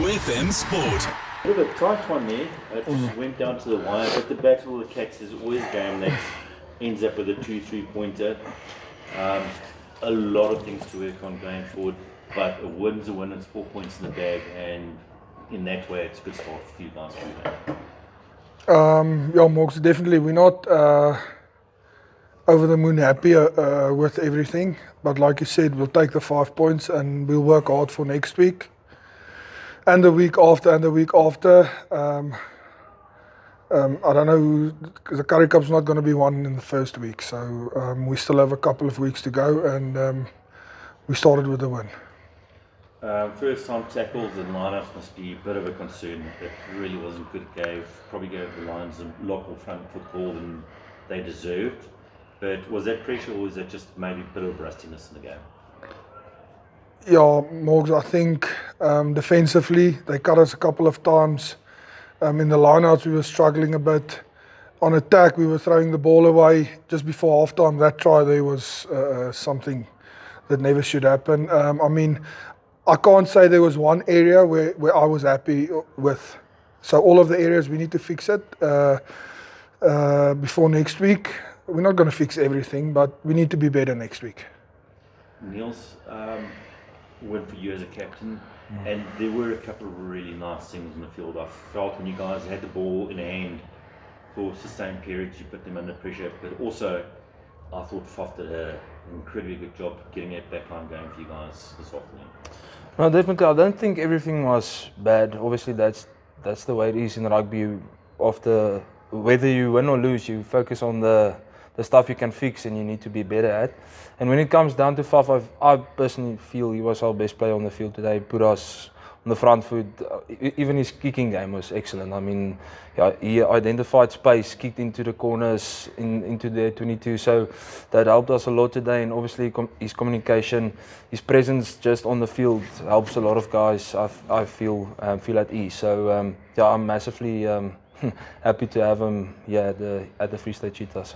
OFM Sport. A bit of a tight one there. It just went down to the wire, but the Battle of the Cats is always a game that ends up with a 2-3 pointer. A lot of things to work on going forward, but a win's a win. It's 4 points in the bag, and in that way, it's a good start for you guys to do that. Yeah, Morgs, definitely. We're not over the moon happy with everything, but like you said, we'll take the 5 points and we'll work hard for next week and the week after and the week after. I don't know, the Currie Cup's not going to be won in the first week, so we still have a couple of weeks to go, and we started with a win. First time tackles and lineups must be a bit of a concern. It really wasn't good. Probably gave the Lions a lot more front football than they deserved. But was that pressure, or was that just maybe a bit of rustiness in the game? Yeah, Morgs, I think defensively they cut us a couple of times. In the lineouts we were struggling a bit. On attack we were throwing the ball away. Just before halftime, that try there was something that never should happen. I mean, I can't say there was one area where I was happy with. So all of the areas we need to fix it before next week. We're not going to fix everything, but we need to be better next week. Niels, win for you as a captain, and there were a couple of really nice things in the field. I felt when you guys had the ball in hand for sustained periods, you put them under pressure, but also I thought Foff did an incredibly good job getting that backline going for you guys this afternoon. No, definitely. I don't think everything was bad. Obviously, that's the way it is in rugby. After whether you win or lose, you focus on the stuff you can fix and you need to be better at. And when it comes down to Faf, I personally feel he was our best player on the field today. He put us on the front foot. Even his kicking game was excellent. I mean, yeah, he identified space, kicked into the corners, into the 22. So that helped us a lot today. And obviously his communication, his presence just on the field helps a lot of guys. I feel at ease. So yeah, I'm massively happy to have him at the Free State Cheetahs.